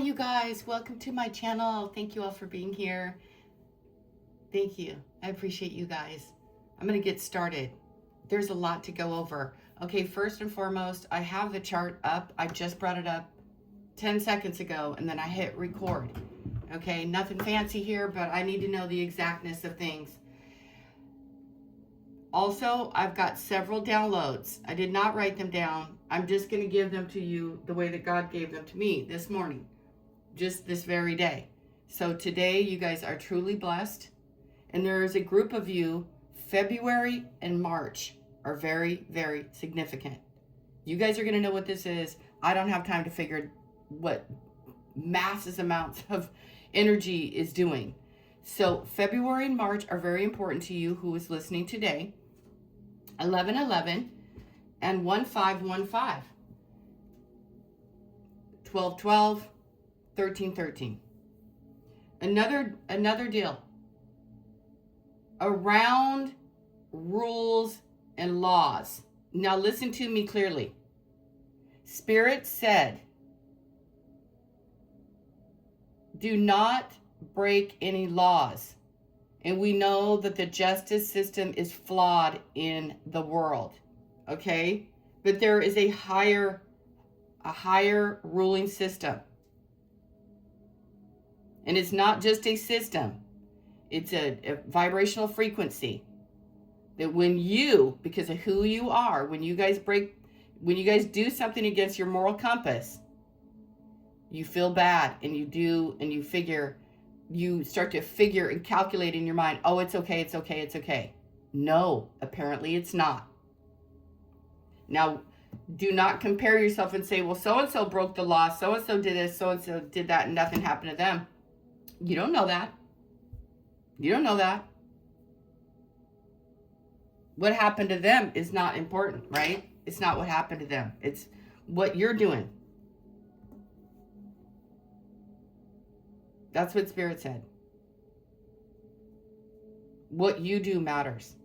you guys. Welcome to my channel. Thank you all for being here. Thank you. I appreciate you guys. I'm going to get started. There's a lot to go over. Okay, first and foremost, I have the chart up. I just brought it up 10 seconds ago, and then I hit record. Okay, nothing fancy here, but I need to know the exactness of things. Also, I've got several downloads. I did not write them down. I'm just going to give them to you the way that God gave them to me this morning, just this very day. So today, you guys are truly blessed. And there is a group of you, February and March are very, very significant. You guys are going to know what this is. I don't have time to figure what massive amounts of energy is doing. So February and March are very important to you who is listening today. 11/11 and 1515. 12/12, 13/13. Another deal. Around rules and laws. Now listen to me clearly. Spirit said, do not break any laws. And we know that the justice system is flawed in the world. Okay? But there is a higher ruling system. And it's not just a system. It's a vibrational frequency. That when you, because of who you are, when you guys do something against your moral compass, you feel bad and you start to figure and calculate in your mind, oh, it's okay, it's okay, it's okay. No, apparently it's not. Now, do not compare yourself and say, well, so-and-so broke the law, so-and-so did this, so-and-so did that, and nothing happened to them. You don't know that. You don't know that. What happened to them is not important, right? It's not what happened to them. It's what you're doing. That's what Spirit said. What you do matters.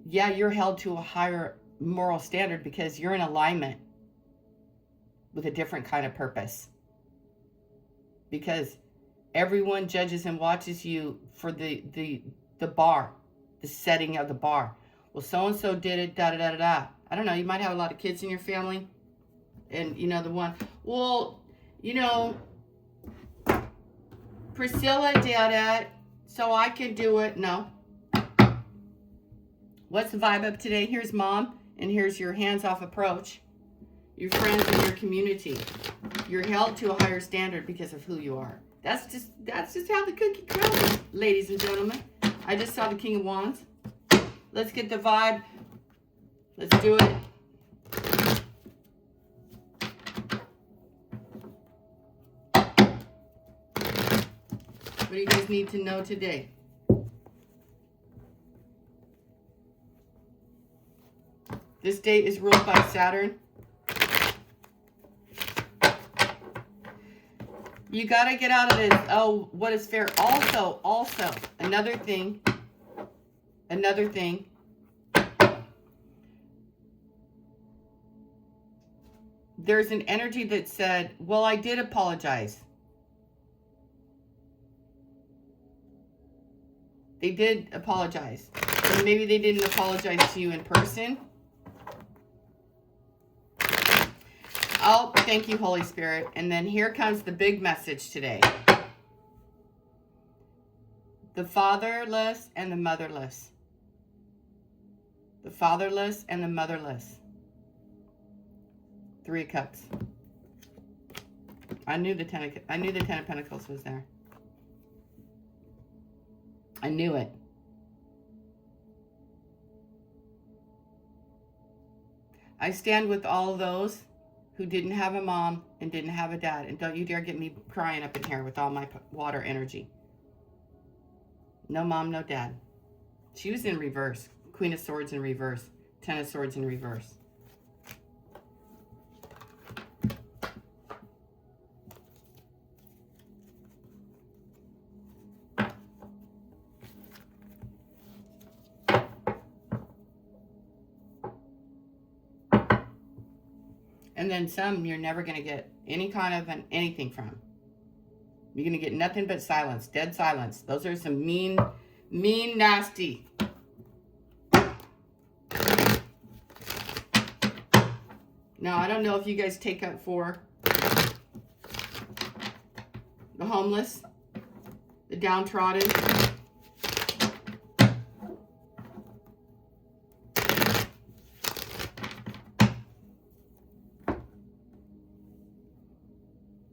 Yeah, you're held to a higher moral standard because you're in alignment with a different kind of purpose. Because everyone judges and watches you for the bar, the setting of the bar. Well, so-and-so did it, da-da-da-da-da. I don't know, you might have a lot of kids in your family. And, the one, well, Priscilla did it, so I can do it. No. What's the vibe up today? Here's mom, and here's your hands-off approach. Your friends and your community. You're held to a higher standard because of who you are. That's just how the cookie crumbles, ladies and gentlemen. I just saw the King of Wands. Let's get the vibe. Let's do it. What do you guys need to know today? This day is ruled by Saturn. You got to get out of this, oh, what is fair? Also, another thing. There's an energy that said, well, I did apologize. They did apologize. And maybe they didn't apologize to you in person. Oh, thank you, Holy Spirit. And then here comes the big message today. The fatherless and the motherless. The fatherless and the motherless. 3 of Cups. I knew the Ten of Pentacles was there. I knew it. I stand with all of those who didn't have a mom and didn't have a dad. And don't you dare get me crying up in here with all my water energy. No mom, no dad. She was in reverse. Queen of Swords in reverse. 10 of Swords in reverse. And then some you're never going to get any kind of anything from. You're going to get nothing but silence, dead silence. Those are some mean, nasty. Now, I don't know if you guys take up for the homeless, the downtrodden.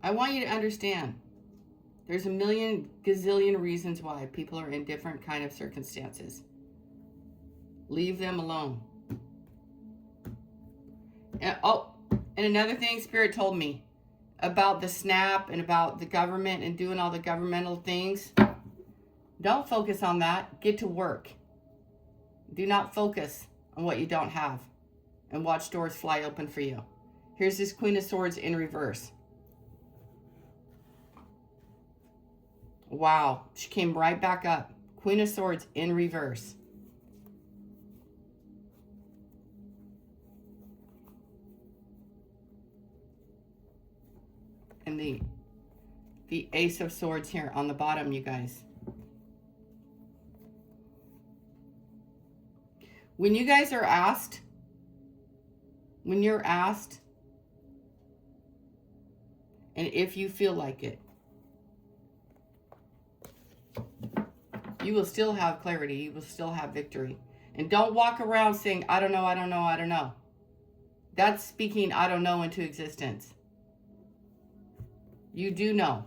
I want you to understand, there's a million gazillion reasons why people are in different kind of circumstances. Leave them alone. And, and another thing Spirit told me about the SNAP and about the government and doing all the governmental things. Don't focus on that. Get to work. Do not focus on what you don't have and watch doors fly open for you. Here's this Queen of Swords in reverse. Wow, she came right back up. Queen of Swords in reverse. And the Ace of Swords here on the bottom, you guys. When you guys are asked, when you're asked, and if you feel like it, you will still have clarity. You will still have victory. And don't walk around saying, I don't know, I don't know, I don't know. That's speaking I don't know into existence. You do know.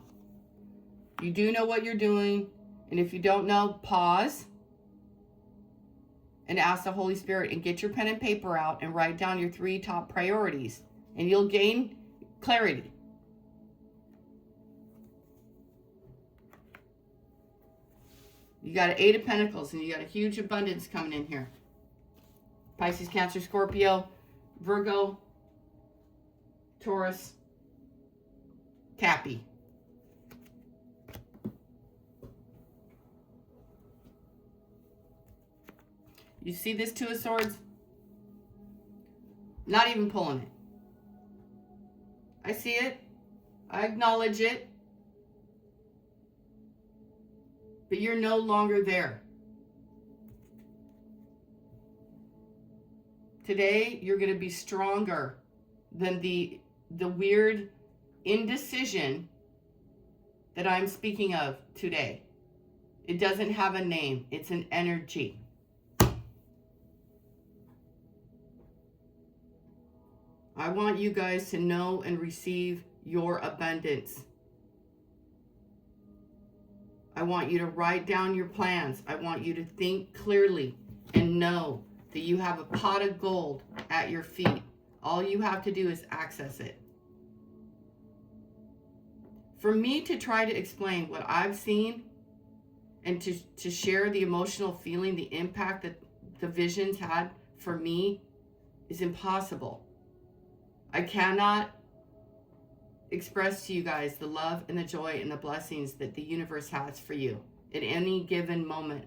You do know what you're doing. And if you don't know, pause and ask the Holy Spirit and get your pen and paper out and write down your 3 top priorities. And you'll gain clarity. You got an 8 of Pentacles, and you got a huge abundance coming in here. Pisces, Cancer, Scorpio, Virgo, Taurus, Cappy. You see this 2 of Swords? Not even pulling it. I see it. I acknowledge it. But you're no longer there. Today, you're going to be stronger than the weird indecision that I'm speaking of today. It doesn't have a name. It's an energy. I want you guys to know and receive your abundance. I want you to write down your plans. I want you to think clearly and know that you have a pot of gold at your feet. All you have to do is access it. For me to try to explain what I've seen and to share the emotional feeling, the impact that the visions had for me is impossible. I cannot express to you guys the love and the joy and the blessings that the universe has for you at any given moment.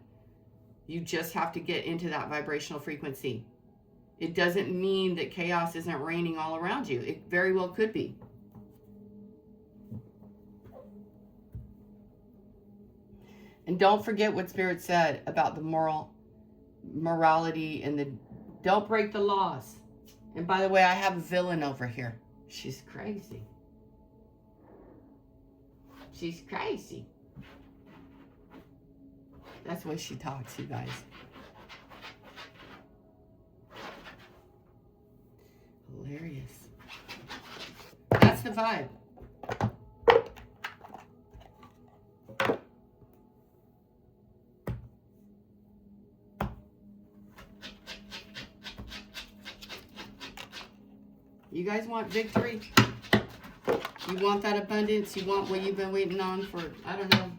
You just have to get into that vibrational frequency. It doesn't mean that chaos isn't reigning all around you. It very well could be. And don't forget what Spirit said about the morality and the don't break the laws. And by the way, I have a villain over here. She's crazy. She's crazy. That's the way she talks, you guys. Hilarious. That's the vibe. You guys want victory? You want that abundance? You want what you've been waiting on for, I don't know,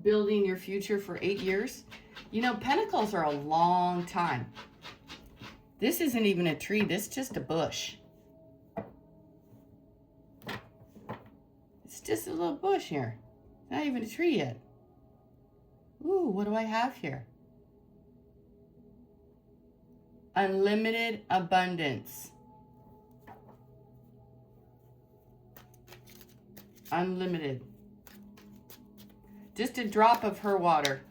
building your future for 8 years? You know, pentacles are a long time. This isn't even a tree. This is just a bush. It's just a little bush here. Not even a tree yet. Ooh, what do I have here? Unlimited abundance. Unlimited. Just a drop of her water.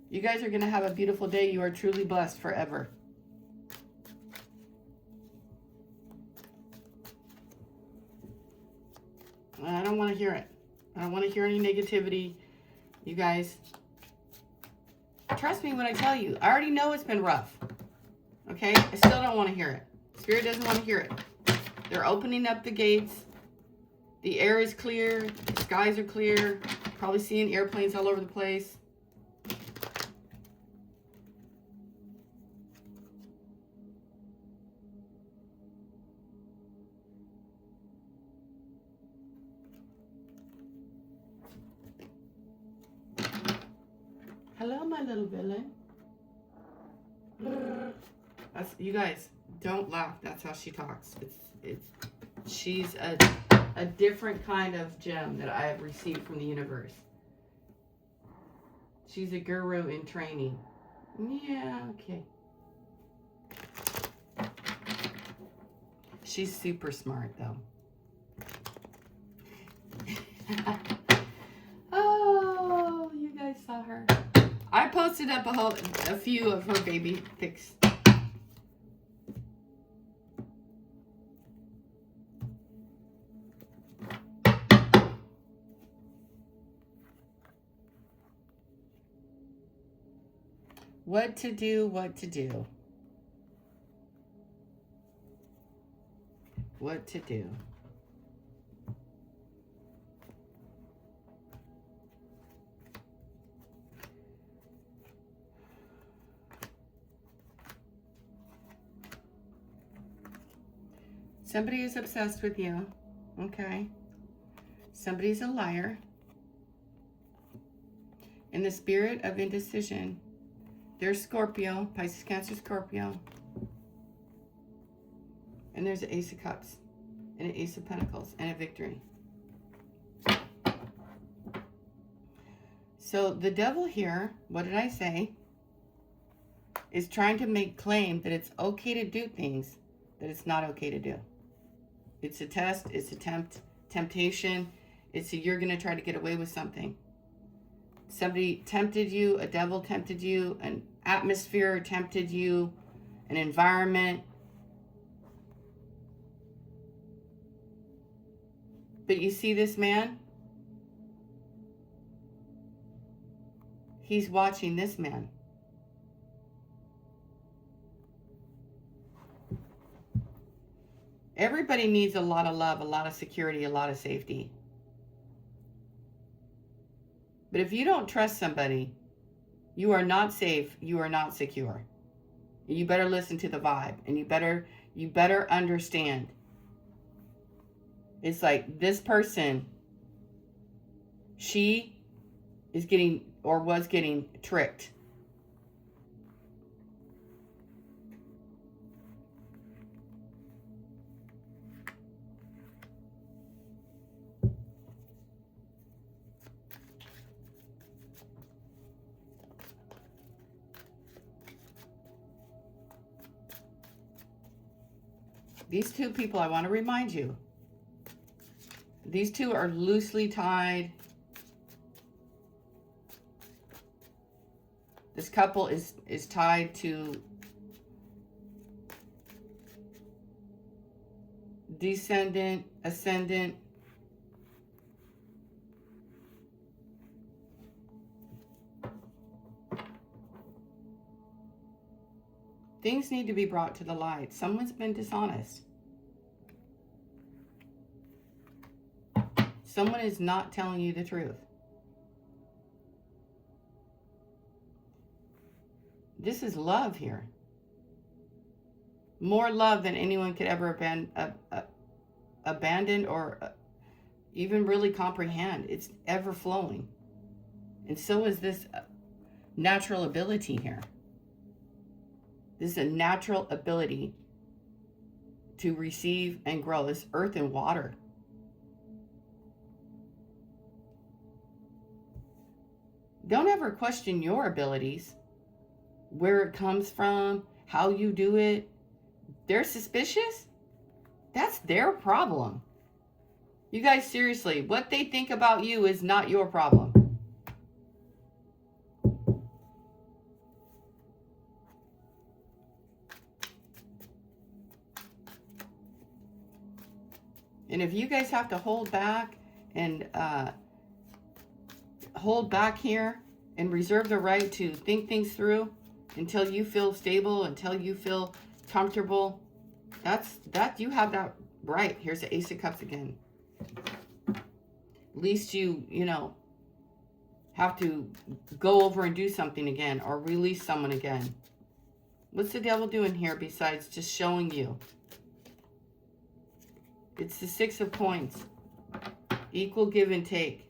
You guys are going to have a beautiful day. You are truly blessed forever. I don't want to hear it. I don't want to hear any negativity. You guys, trust me when I tell you. I already know it's been rough. Okay? I still don't want to hear it. Spirit doesn't want to hear it. They're opening up the gates. The air is clear. The skies are clear. Probably seeing airplanes all over the place. Hello, my little villain. You guys, don't laugh. That's how she talks. She's a different kind of gem that I have received from the universe. She's a guru in training. Yeah, okay. She's super smart, though. Oh, you guys saw her. I posted up a few of her baby pics. What to do, what to do. What to do. Somebody is obsessed with you. Okay. Somebody's a liar. In the spirit of indecision, there's Scorpio, Pisces, Cancer, Scorpio. And there's an Ace of Cups, and an Ace of Pentacles, and a Victory. So the devil here, what did I say, is trying to make claim that it's okay to do things that it's not okay to do. It's a test, it's a temptation, it's a you're going to try to get away with something. Somebody tempted you, a devil tempted you, an atmosphere tempted you, an environment. But you see this man? He's watching this man. Everybody needs a lot of love, a lot of security, a lot of safety. But if you don't trust somebody, you are not safe, you are not secure. You better listen to the vibe, and you better understand. It's like this person, she is getting or was getting tricked. These two people, I want to remind you, these two are loosely tied. This couple is tied to descendant, ascendant. Things need to be brought to the light. Someone's been dishonest. Someone is not telling you the truth. This is love here. More love than anyone could ever abandon or even really comprehend. It's ever flowing. And so is this natural ability here. This is a natural ability to receive and grow. This earth and water. Don't ever question your abilities, where it comes from, how you do it. They're suspicious. That's their problem. You guys, seriously, what they think about you is not your problem. And if you guys have to hold back and hold back here and reserve the right to think things through until you feel stable, until you feel comfortable, that you have that right. Here's the Ace of Cups again. At least you know, have to go over and do something again or release someone again. What's the devil doing here besides just showing you? It's the Six of Coins. Equal give and take.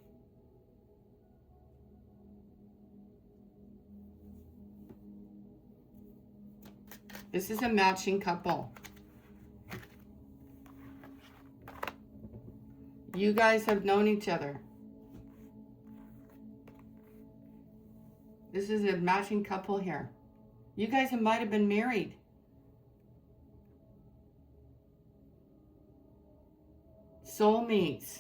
This is a matching couple. You guys have known each other. This is a matching couple here. You guys might have been married. Soulmates.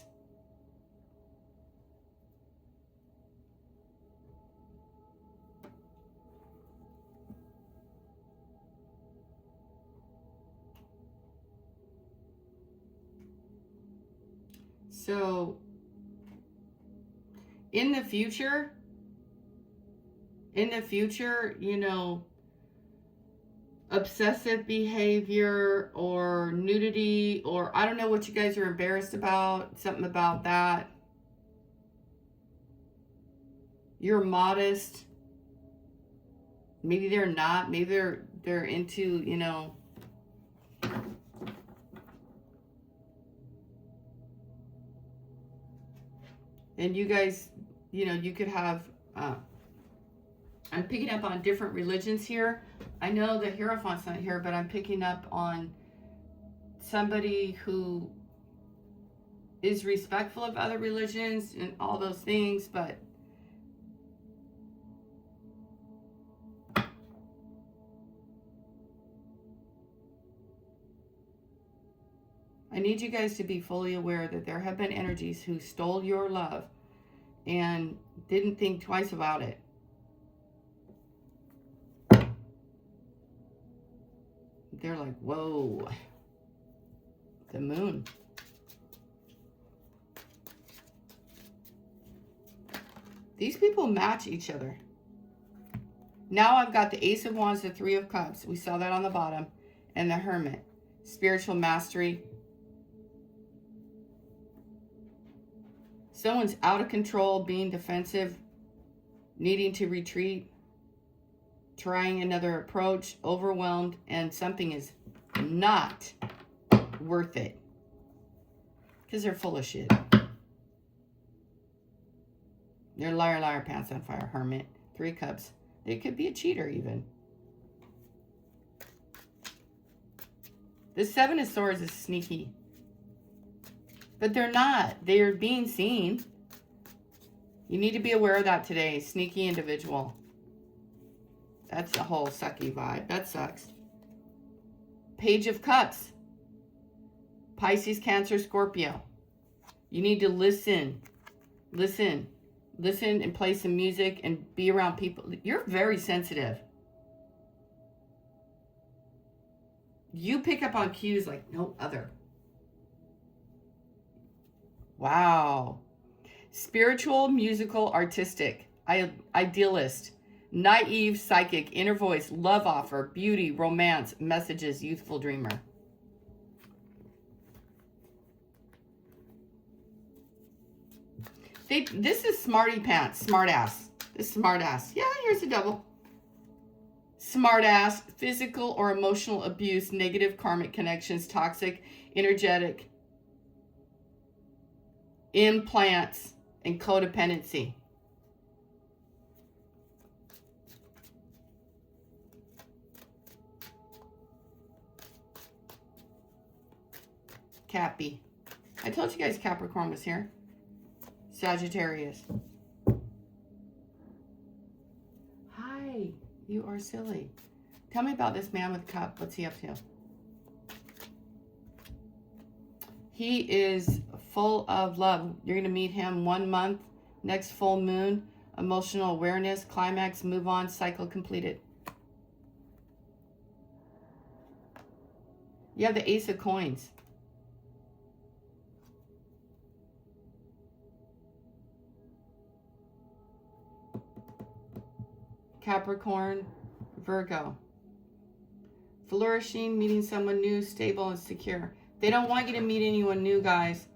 So, in the future, you know, obsessive behavior or nudity, or I don't know what you guys are embarrassed about, something about that. You're modest. Maybe they're not. Maybe they're into, you know, and you guys, you know, you could have, I'm picking up on different religions here. I know the Hierophant's not here, but I'm picking up on somebody who is respectful of other religions and all those things, but I need you guys to be fully aware that there have been energies who stole your love and didn't think twice about it. They're like, whoa, the moon. These people match each other. Now I've got the Ace of Wands, the Three of Cups. We saw that on the bottom. And the Hermit. Spiritual mastery. Someone's out of control, being defensive, needing to retreat, trying another approach, overwhelmed, and something is not worth it. Because they're full of shit. They're liar, liar, pants on fire, Hermit. Three Cups. They could be a cheater even. The Seven of Swords is sneaky. But they're not. They're being seen. You need to be aware of that today. Sneaky individual. That's the whole sucky vibe. That sucks. Page of Cups. Pisces, Cancer, Scorpio. You need to listen. Listen. Listen and play some music and be around people. You're very sensitive. You pick up on cues like no other. Wow. Spiritual, musical, artistic, idealist, naive, psychic, inner voice, love offer, beauty, romance, messages, youthful dreamer. This is smarty pants, smart ass. This is smart ass. Yeah, here's the devil. Smart ass, physical or emotional abuse, negative karmic connections, toxic, energetic, implants, and codependency. Cappy. I told you guys Capricorn was here. Sagittarius. Hi, you are silly. Tell me about this man with a cup. What's he up to? He is full of love. You're going to meet him 1 month, next full moon, emotional awareness, climax, move on, cycle completed. You have the Ace of Coins. Capricorn, Virgo. Flourishing, meeting someone new, stable and secure. They don't want you to meet anyone new, guys.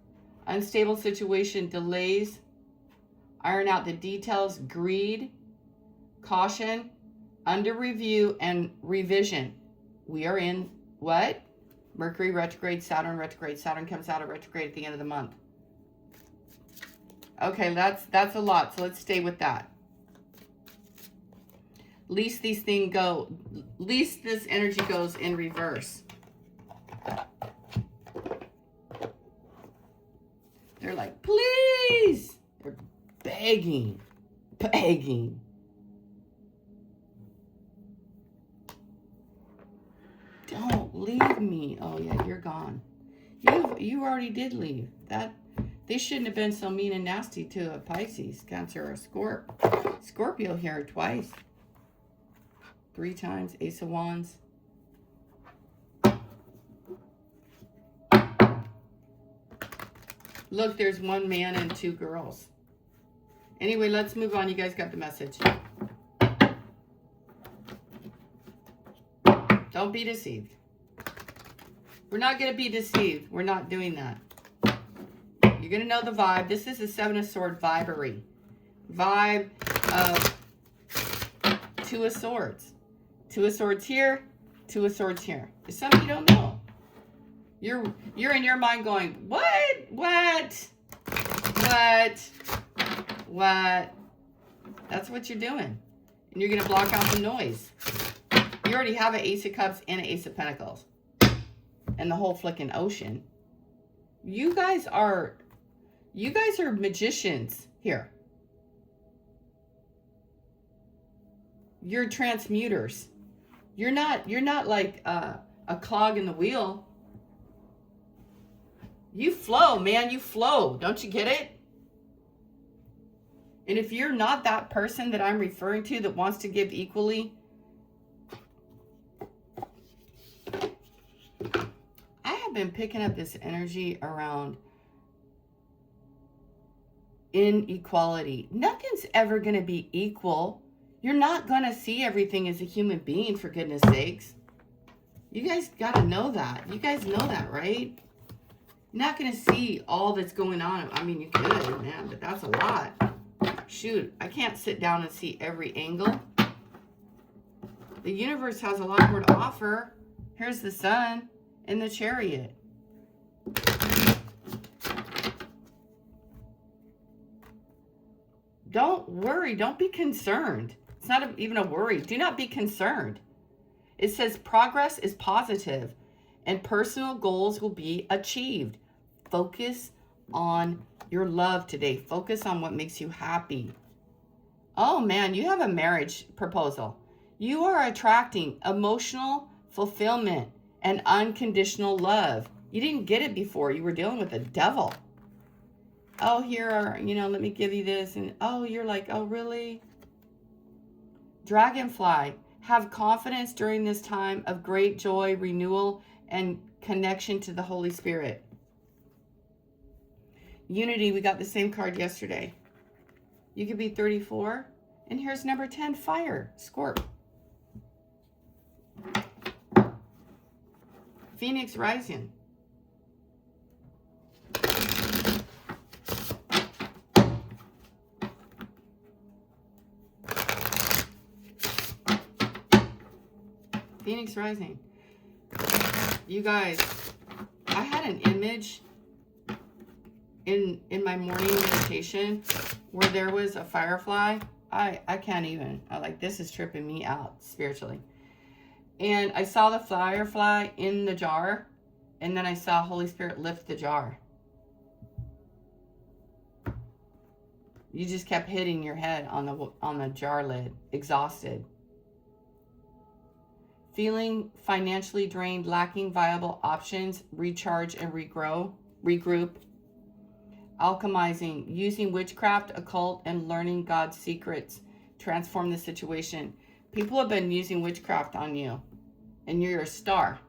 Unstable situation, delays, iron out the details, greed, caution, under review, and revision. We are in what? Mercury retrograde, Saturn retrograde. Saturn comes out of retrograde at the end of the month. Okay, that's a lot, so let's stay with that. Least these things go, least this energy goes in reverse. They're like, please. They're begging. Don't leave me. Oh yeah, you're gone. You already did leave. They shouldn't have been so mean and nasty to a Pisces, Cancer, or a Scorpio here twice. 3 times, Ace of Wands. Look, there's 1 man and 2 girls. Anyway, let's move on. You guys got the message. Don't be deceived. We're not going to be deceived. We're not doing that. You're going to know the vibe. This is a 7 of Swords vibery. Vibe of 2 of Swords. 2 of Swords here, 2 of Swords here. It's something you don't know. You're in your mind going, what? That's what you're doing. And you're going to block out the noise. You already have an Ace of Cups and an Ace of Pentacles. And the whole flicking ocean. You guys are magicians here. You're transmuters. You're not like a clog in the wheel. You flow, man. You flow. Don't you get it? And if you're not that person that I'm referring to that wants to give equally, I have been picking up this energy around inequality. Nothing's ever going to be equal. You're not going to see everything as a human being, for goodness sakes. You guys got to know that. You guys know that, right? You're not going to see all that's going on. I mean, you could, man, but that's a lot. Shoot, I can't sit down and see every angle. The universe has a lot more to offer. Here's the Sun and the Chariot. Don't worry. Don't be concerned. It's not even a worry. Do not be concerned. It says progress is positive and personal goals will be achieved. Focus on your love today. Focus on what makes you happy. Oh man, you have a marriage proposal. You are attracting emotional fulfillment and unconditional love. You didn't get it before. You were dealing with the devil. Oh, here are, let me give you this. And oh, you're like, oh, really? Dragonfly, have confidence during this time of great joy, renewal, and connection to the Holy Spirit. Unity, we got the same card yesterday. You could be 34. And here's number 10, fire, Scorp. Phoenix rising. Phoenix rising. You guys, I had an image in my morning meditation where there was a firefly. I can't even. This is tripping me out spiritually. And I saw the firefly in the jar, and then I saw Holy Spirit lift the jar. You just kept hitting your head on the jar lid, exhausted. Feeling financially drained, lacking viable options, recharge and regrow. regroup, alchemizing, using witchcraft, occult, and learning God's secrets. Transform the situation. People have been using witchcraft on you, and you're a star.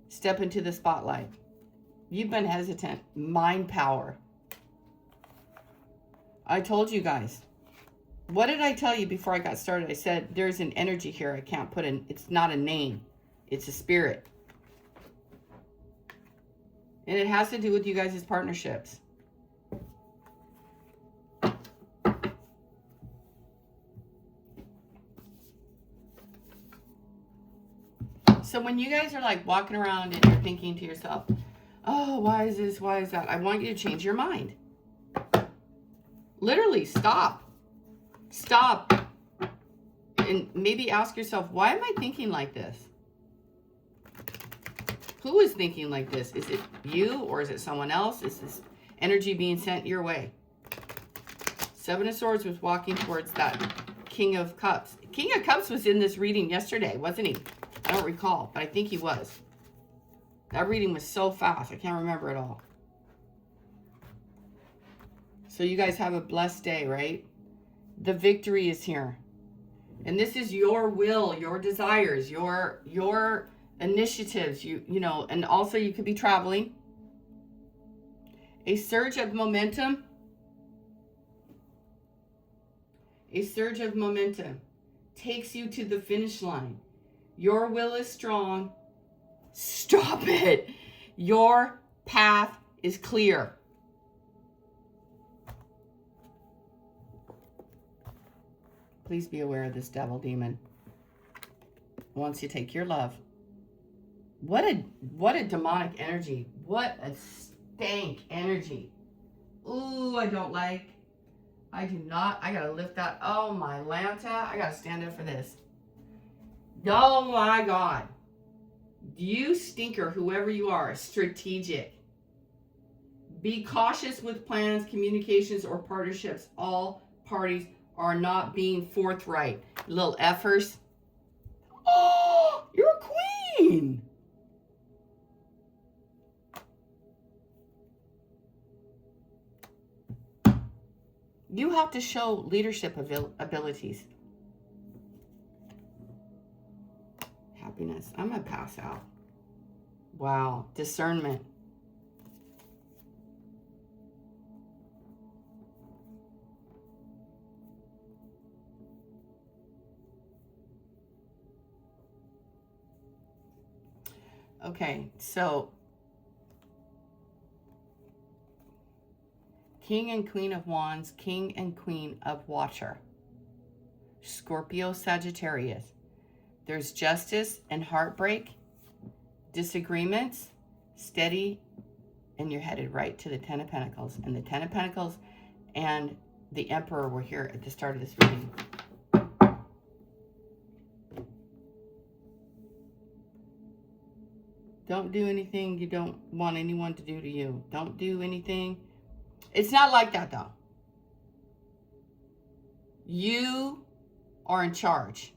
Step into the spotlight. You've been hesitant. Mind power. I told you guys. What did I tell you before I got started? I said there's an energy here I can't put in. It's not a name. It's a spirit. And it has to do with you guys' partnerships. So when you guys are like walking around and you're thinking to yourself, oh, why is this? Why is that? I want you to change your mind. Literally, stop. Stop. And maybe ask yourself, why am I thinking like this? Who is thinking like this? Is it you or is it someone else? Is this energy being sent your way? Seven of Swords was walking towards that King of Cups. King of Cups was in this reading yesterday, wasn't he? I don't recall, but I think he was. That reading was so fast, I can't remember it all. So you guys have a blessed day, right? The victory is here. And this is your will, your desires, your initiatives, you know, and also you could be traveling. A surge of momentum. A surge of momentum takes you to the finish line. Your will is strong. Stop it. Your path is clear. Please be aware of this devil demon. Once you take your love. What a demonic energy. What a stank energy. Ooh, I don't like. I do not. I gotta lift that. Oh my Lanta. I gotta stand up for this. Oh my God. You stinker, whoever you are, strategic. Be cautious with plans, communications, or partnerships. All parties are not being forthright. Little effers. Oh, you're a queen. You have to show leadership abilities. Happiness. I'm going to pass out. Wow. Discernment. Okay, so King and Queen of Wands, King and Queen of Water. Scorpio, Sagittarius. There's justice and heartbreak, disagreements, steady, and you're headed right to the Ten of Pentacles. And the Ten of Pentacles and the Emperor were here at the start of this reading. Don't do anything you don't want anyone to do to you. Don't do anything. It's not like that, though. You are in charge.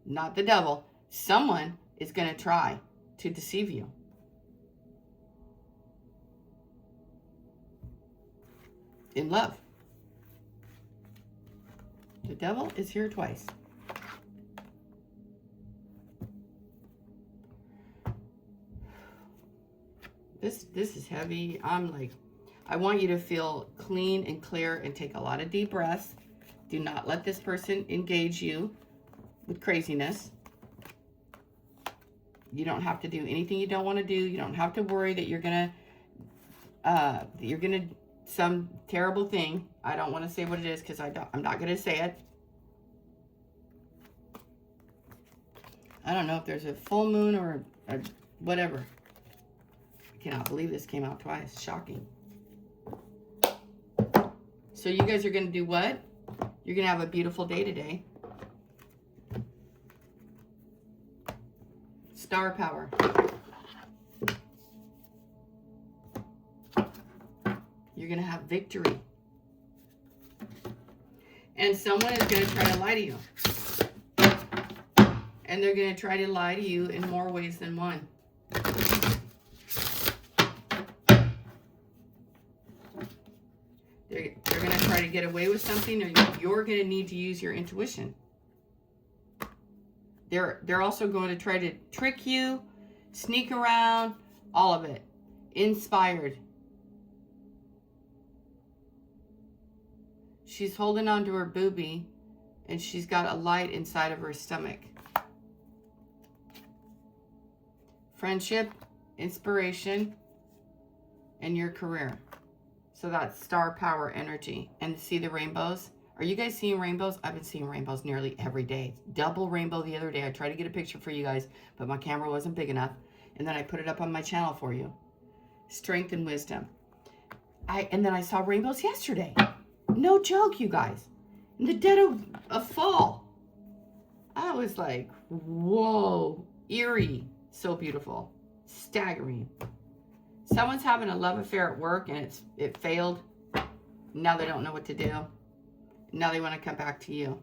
Not the devil. Someone is going to try to deceive you. In love. The devil is here twice. This is heavy. I'm like, I want you to feel clean and clear and take a lot of deep breaths. Do not let this person engage you with craziness. You don't have to do anything you don't want to do. You don't have to worry that you're gonna some terrible thing. I don't want to say what it is because I'm not gonna say it. I don't know if there's a full moon or whatever. I cannot believe this came out twice. Shocking. So you guys are going to do what? You're going to have a beautiful day today. Star power. You're going to have victory. And someone is going to try to lie to you. And they're going to try to lie to you in more ways than one. They're going to try to get away with something, or you're going to need to use your intuition. They're also going to try to trick you, sneak around, all of it. Inspired. She's holding on to her boobie, and she's got a light inside of her stomach. Friendship, inspiration, and your career. So that's star power energy. And see the rainbows? Are you guys seeing rainbows? I've been seeing rainbows nearly every day. Double rainbow the other day. I tried to get a picture for you guys, but my camera wasn't big enough. And then I put it up on my channel for you. Strength and wisdom. And then I saw rainbows yesterday. No joke, you guys. In the dead of fall. I was like, whoa. Eerie. So beautiful. Staggering. Someone's having a love affair at work and it failed. Now they don't know what to do. Now they want to come back to you.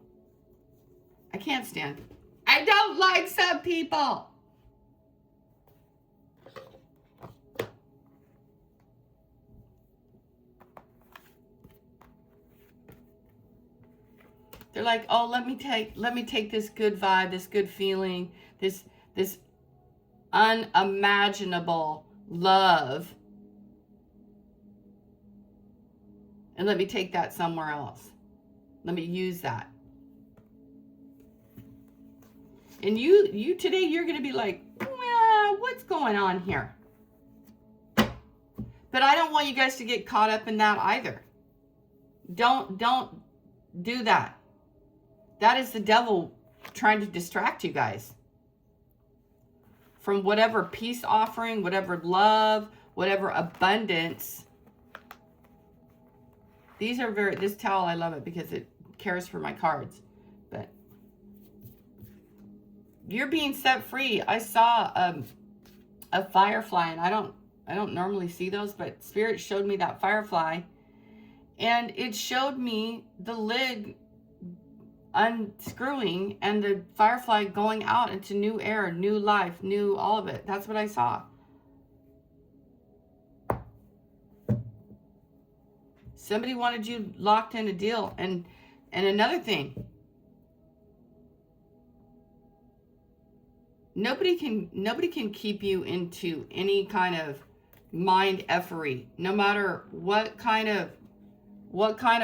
I can't stand. I don't like some people. They're like, oh, let me take this good vibe, this good feeling, this unimaginable love, and let me take that somewhere else. Let me use that. And you today, you're going to be like, well, what's going on here? But I don't want you guys to get caught up in that either. Don't do that. That is the devil trying to distract you guys from whatever peace offering, whatever love, whatever abundance. These are this towel, I love it because it cares for my cards. But you're being set free. I saw a firefly, and I don't normally see those, but Spirit showed me that firefly, and it showed me the lid unscrewing and the firefly going out into new air, new life, new all of it. That's what I saw. Somebody wanted you locked in a deal. And another thing, nobody can keep you into any kind of mind effery, no matter what kind of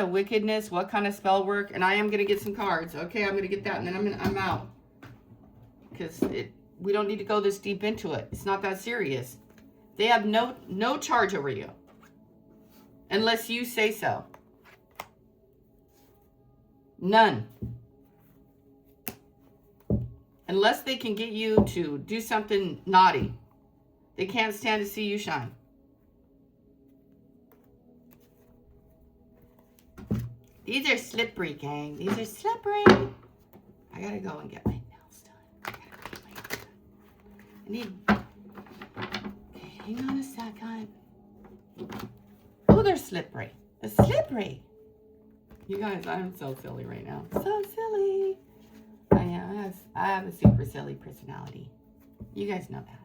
wickedness, what kind of spell work. And I am going to get some cards. Okay, I'm going to get that, and then I'm out. Because we don't need to go this deep into it. It's not that serious. They have no charge over you. Unless you say so. None. Unless they can get you to do something naughty. They can't stand to see you shine. These are slippery, gang. These are slippery. I gotta go and get my nails done. I need... Okay, hang on a second. Oh, they're slippery. They're slippery. You guys, I'm so silly right now. So silly. I am. I have a super silly personality. You guys know that.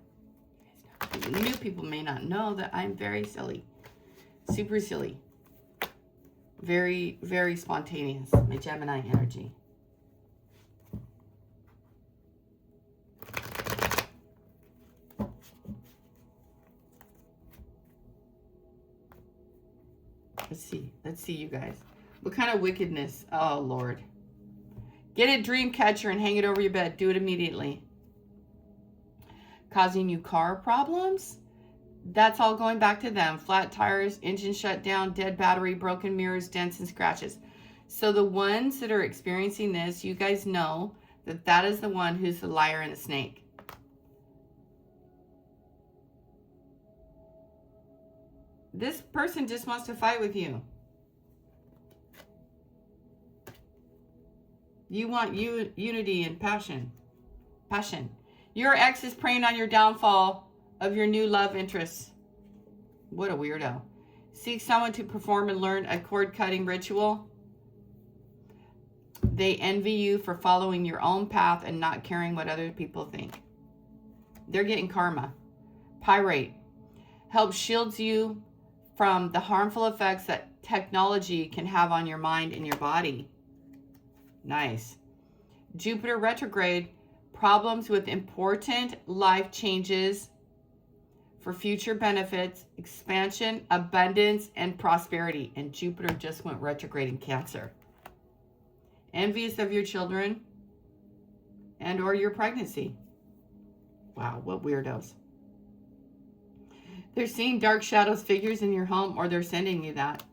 You guys know. New people may not know that I'm very silly. Super silly. Very, very spontaneous. My Gemini energy. Let's see, you guys. What kind of wickedness? Oh, Lord. Get a dream catcher and hang it over your bed. Do it immediately. Causing you car problems? That's all going back to them. Flat tires, engine shut down, dead battery, broken mirrors, dents and scratches. So the ones that are experiencing this, you guys know that is the one who's the liar and the snake. This person just wants to fight with you. You want unity and passion. Passion. Your ex is preying on your downfall of your new love interests. What a weirdo. Seek someone to perform and learn a cord-cutting ritual. They envy you for following your own path and not caring what other people think. They're getting karma. Pyrite helps shields you from the harmful effects that technology can have on your mind and your body. Nice. Jupiter retrograde, problems with important life changes for future benefits, expansion, abundance, and prosperity. And Jupiter just went retrograde in Cancer. Envious of your children and or your pregnancy. Wow, what weirdos. They're seeing dark shadows, figures in your home, or they're sending you that.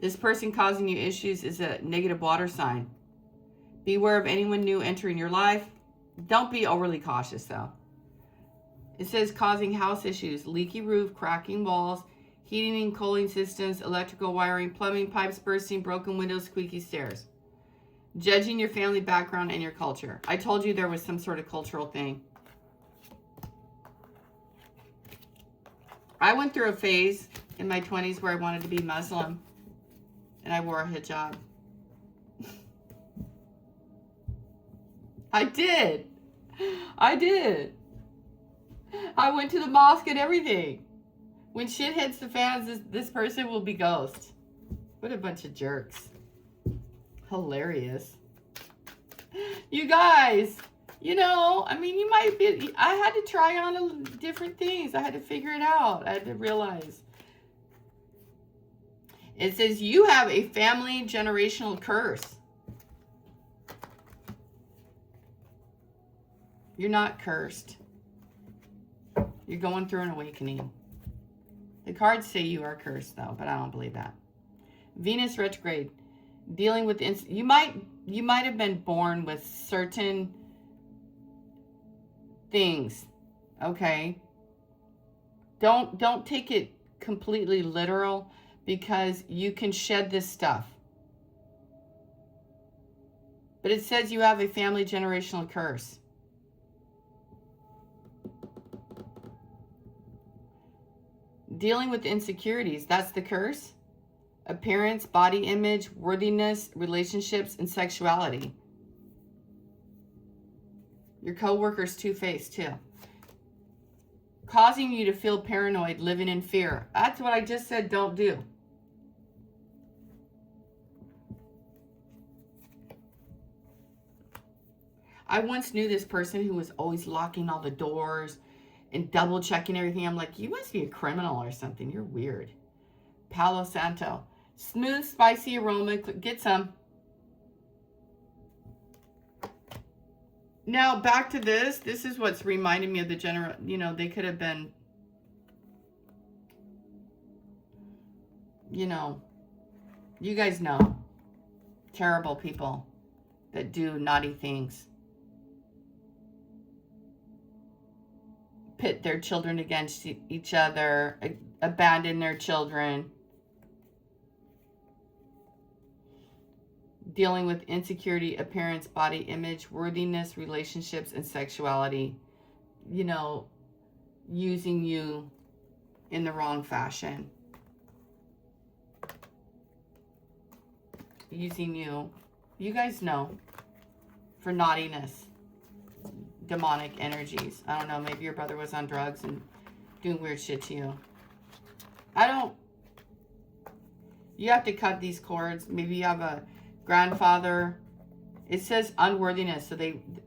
This person causing you issues is a negative water sign. Beware of anyone new entering your life. Don't be overly cautious, though. It says causing house issues, leaky roof, cracking walls, heating and cooling systems, electrical wiring, plumbing pipes bursting, broken windows, squeaky stairs. Judging your family background and your culture. I told you there was some sort of cultural thing. I went through a phase in my 20s where I wanted to be Muslim, and I wore a hijab. I did. I went to the mosque and everything. When shit hits the fans, this person will be ghost. What a bunch of jerks. Hilarious. You guys, you know, I mean, you might be, I had to try on different things. I had to figure it out. I had to realize. It says you have a family generational curse. You're not cursed. You're going through an awakening. The cards say you are cursed, though, but I don't believe that. Venus retrograde. Dealing with you might have been born with certain things. Okay. Don't take it completely literal, because you can shed this stuff. But it says you have a family generational curse. Dealing with insecurities, that's the curse. Appearance, body image, worthiness, relationships, and sexuality. Your coworker's two-faced too. Causing you to feel paranoid, living in fear. That's what I just said don't do. I once knew this person who was always locking all the doors and double checking everything. I'm like, you must be a criminal or something. You're weird. Palo Santo. Smooth, spicy aroma. Get some. Now, back to this. This is what's reminding me of the general, you know, they could have been, you know, you guys know, terrible people that do naughty things. Pit their children against each other, abandon their children. Dealing with insecurity, appearance, body image, worthiness, relationships, and sexuality. You know, using you in the wrong fashion. Using you, you guys know, for naughtiness. Demonic energies. I don't know, maybe your brother was on drugs and doing weird shit to you. You have to cut these cords. Maybe you have a grandfather. It says unworthiness, so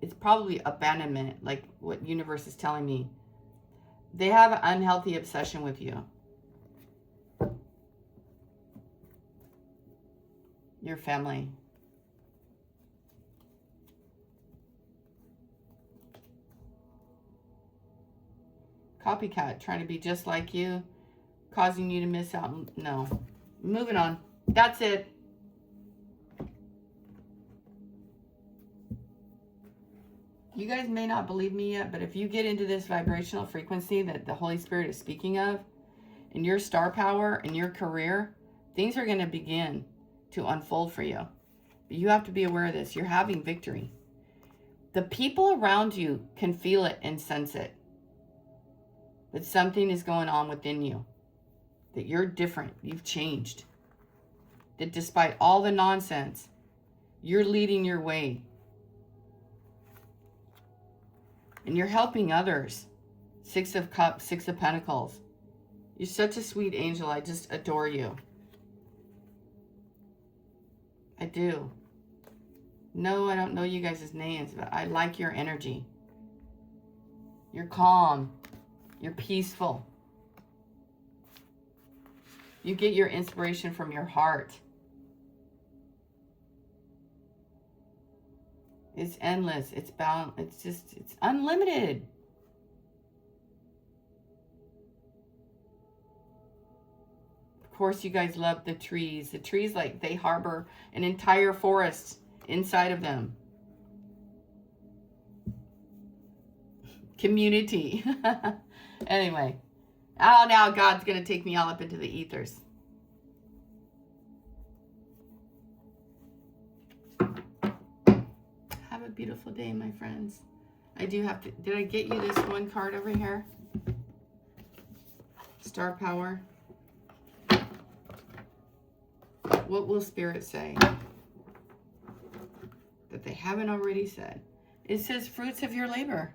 it's probably abandonment, like what universe is telling me. They have an unhealthy obsession with you. Your family. Copycat, trying to be just like you, causing you to miss out. No. Moving on. That's it. You guys may not believe me yet, but if you get into this vibrational frequency that the Holy Spirit is speaking of, in your star power, in your career, things are going to begin to unfold for you. But you have to be aware of this. You're having victory. The people around you can feel it and sense it. That something is going on within you. That you're different. You've changed. That despite all the nonsense, You're leading your way. And you're helping others. 6 of Cups, 6 of Pentacles. You're such a sweet angel. I just adore you. I do. No, I don't know you guys' names, but I like your energy. You're calm. You're peaceful. You get your inspiration from your heart. It's endless. It's bound. It's unlimited. Of course, you guys love the trees. The trees, like, they harbor an entire forest inside of them. Community. Anyway. Oh, now God's going to take me all up into the ethers. Have a beautiful day, my friends. I do have to... Did I get you this one card over here? Star Power. What will Spirit say that they haven't already said? It says fruits of your labor.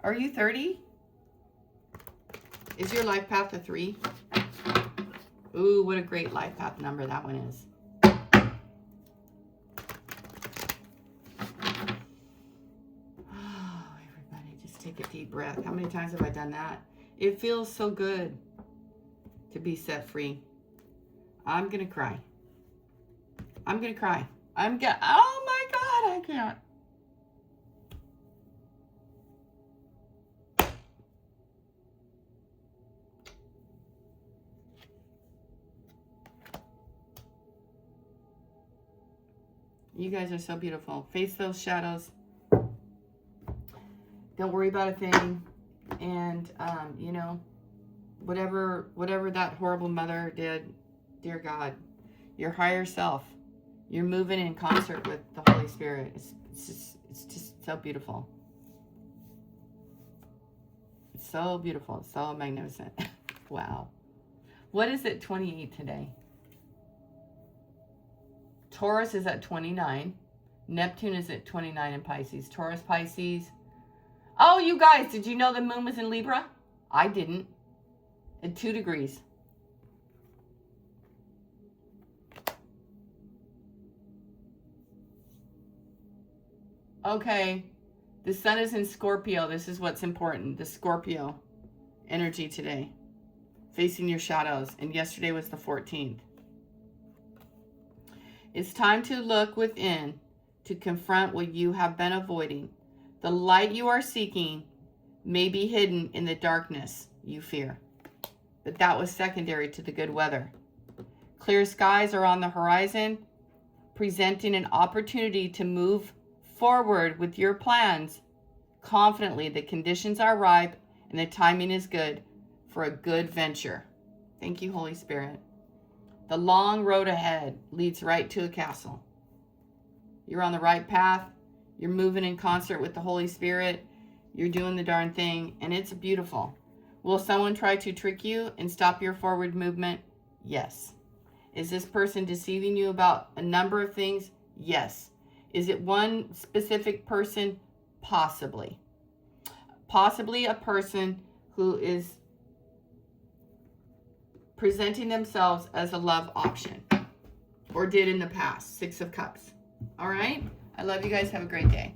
Are you 30? Is your life path a 3? Ooh, what a great life path number that one is. Oh, everybody, just take a deep breath. How many times have I done that? It feels so good to be set free. I'm going to cry. I'm going to cry. Oh my God, I can't. You guys are so beautiful. Face those shadows. Don't worry about a thing. And, you know, whatever that horrible mother did, dear God, your higher self, you're moving in concert with the Holy Spirit. It's just so beautiful. It's so beautiful. It's so magnificent. Wow. What is it, 28 today? Taurus is at 29. Neptune is at 29 in Pisces. Taurus, Pisces. Oh, you guys, did you know the moon was in Libra? I didn't. At 2 degrees. Okay. The sun is in Scorpio. This is what's important. The Scorpio energy today. Facing your shadows. And yesterday was the 14th. It's time to look within to confront what you have been avoiding. The light you are seeking may be hidden in the darkness you fear. But that was secondary to the good weather. Clear skies are on the horizon, presenting an opportunity to move forward with your plans. Confidently, the conditions are ripe and the timing is good for a good venture. Thank you, Holy Spirit. The long road ahead leads right to a castle. You're on the right path. You're moving in concert with the Holy Spirit. You're doing the darn thing, and it's beautiful. Will someone try to trick you and stop your forward movement? Yes. Is this person deceiving you about a number of things? Yes. Is it one specific person? Possibly. Possibly a person who is presenting themselves as a love option, or did in the past. 6 of Cups. All right? I love you guys. Have a great day.